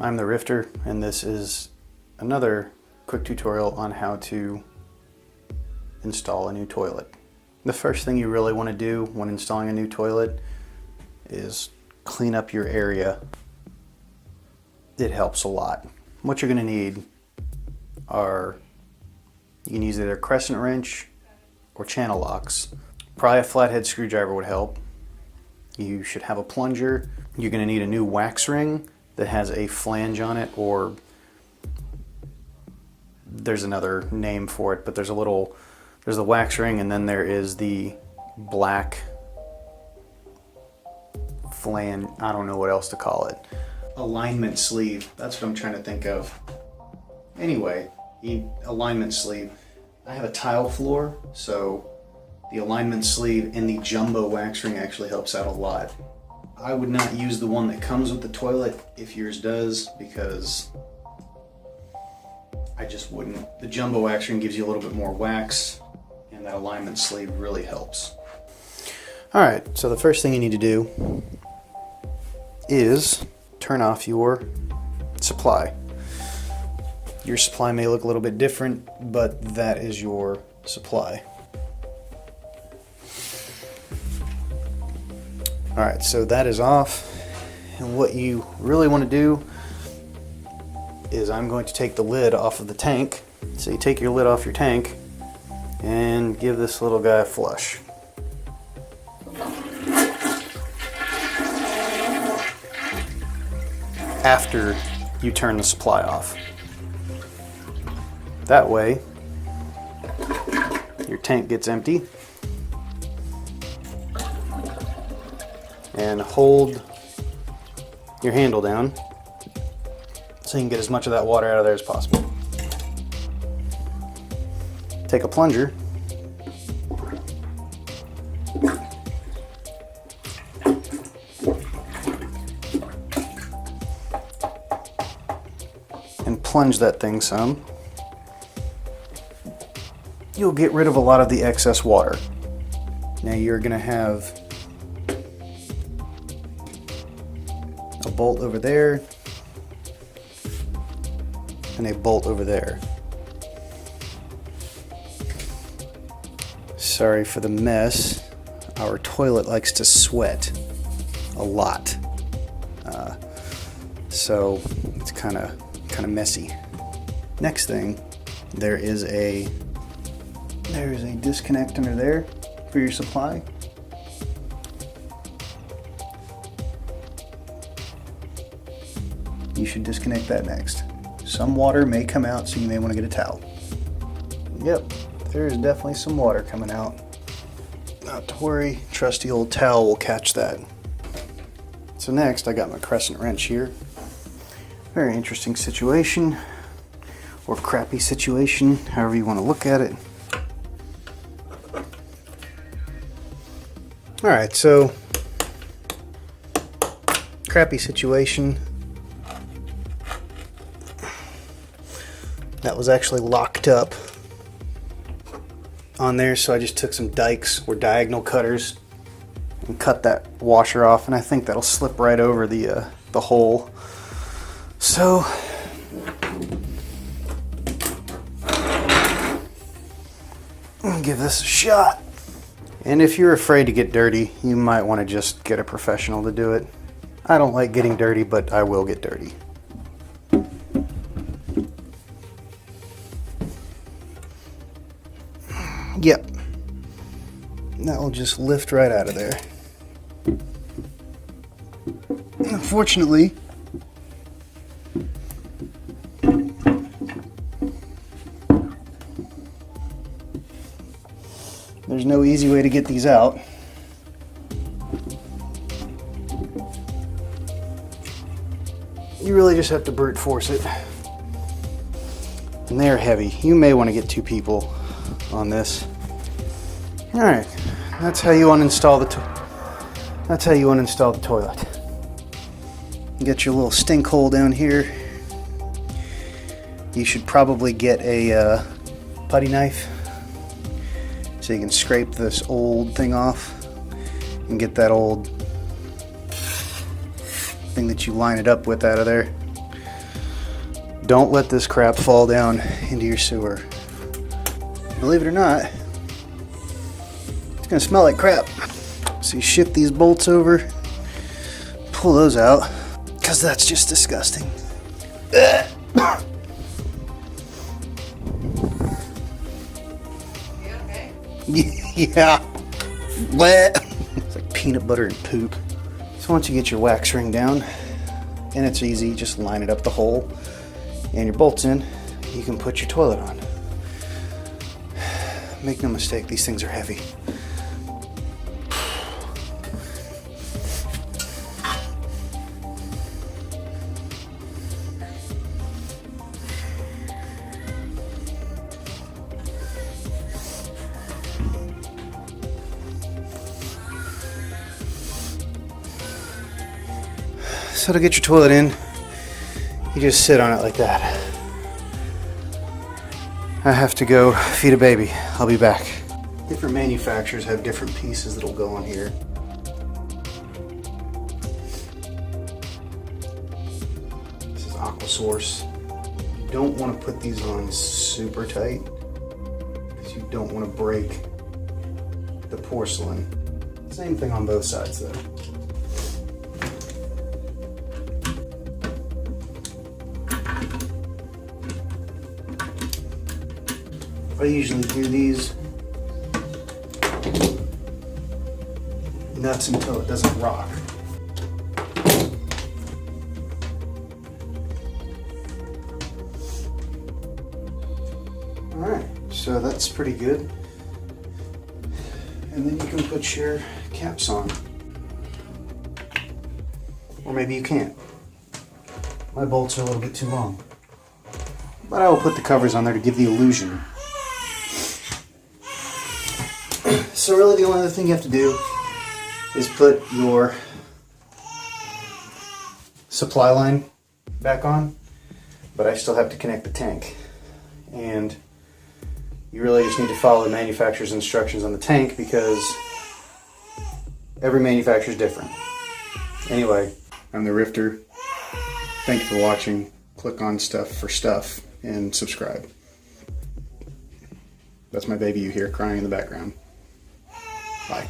I'm the Rifter, and this is another quick tutorial on how to install a new toilet. The first thing you really want to do when installing a new toilet is clean up your area. It helps a lot. What you're going to need are, you can use either a crescent wrench or channel locks. Probably a flathead screwdriver would help. You should have a plunger. You're going to need a new wax ring that has a flange on it, or there's another name for it, but there's the wax ring, and then there is the black flange, I don't know what else to call it. Alignment sleeve, that's what I'm trying to think of. Anyway, alignment sleeve. I have a tile floor, so the alignment sleeve and the jumbo wax ring actually helps out a lot. I would not use the one that comes with the toilet if yours does, because I just wouldn't. The jumbo wax ring gives you a little bit more wax, and that alignment sleeve really helps. Alright, so the first thing you need to do is turn off your supply. Your supply may look a little bit different, but that is your supply. Alright, so that is off, and what you really want to do is I'm going to take the lid off of the tank. So you take your lid off your tank and give this little guy a flush. After you turn the supply off. That way your tank gets empty. And hold your handle down so you can get as much of that water out of there as possible. Take a plunger and plunge that thing some. You'll get rid of a lot of the excess water. Now you're going to have a bolt over there and a bolt over there. Sorry for the mess. Our toilet likes to sweat a lot, so it's kind of messy. Next thing, there is a disconnect under there for your supply. You should disconnect that next. Some water may come out, so you may want to get a towel. Yep, there's definitely some water coming out. Not to worry, trusty old towel will catch that. So next, I got my crescent wrench here. Very interesting situation, or crappy situation, however you want to look at it. Alright, so crappy situation. That was actually locked up on there, so I just took some dikes or diagonal cutters and cut that washer off, and I think that'll slip right over the hole. So I'll give this a shot. And if you're afraid to get dirty, you might want to just get a professional to do it. I don't like getting dirty, but I will get dirty. Yep, that will just lift right out of there. Unfortunately, there's no easy way to get these out. You really just have to brute force it. And they're heavy. You may want to get two people on this. Alright, that's how you uninstall the toilet. You get your little stink hole down here. You should probably get a putty knife so you can scrape this old thing off and get that old thing that you line it up with out of there. don't let this crap fall down into your sewer. Believe it or not, it's gonna smell like crap. So you shift these bolts over, pull those out, because that's just disgusting. Yeah. Wet. It's like peanut butter and poop. So once you get your wax ring down, and it's easy, just line it up the hole and your bolts in, you can put your toilet on. Make no mistake, these things are heavy. So to get your toilet in, you just sit on it like that. I have to go feed a baby. I'll be back. Different manufacturers have different pieces that'll go on here. This is Aquasource. You don't want to put these on super tight because you don't want to break the porcelain. Same thing on both sides though. I usually do these nuts until it doesn't rock. Alright, so that's pretty good. And then you can put your caps on. Or maybe you can't. My bolts are a little bit too long. But I will put the covers on there to give the illusion. So really the only other thing you have to do is put your supply line back on, but I still have to connect the tank. And you really just need to follow the manufacturer's instructions on the tank because every manufacturer is different. Anyway, I'm the Rifter. Thank you for watching. Click on stuff for stuff and subscribe. That's my baby you hear crying in the background. Bye.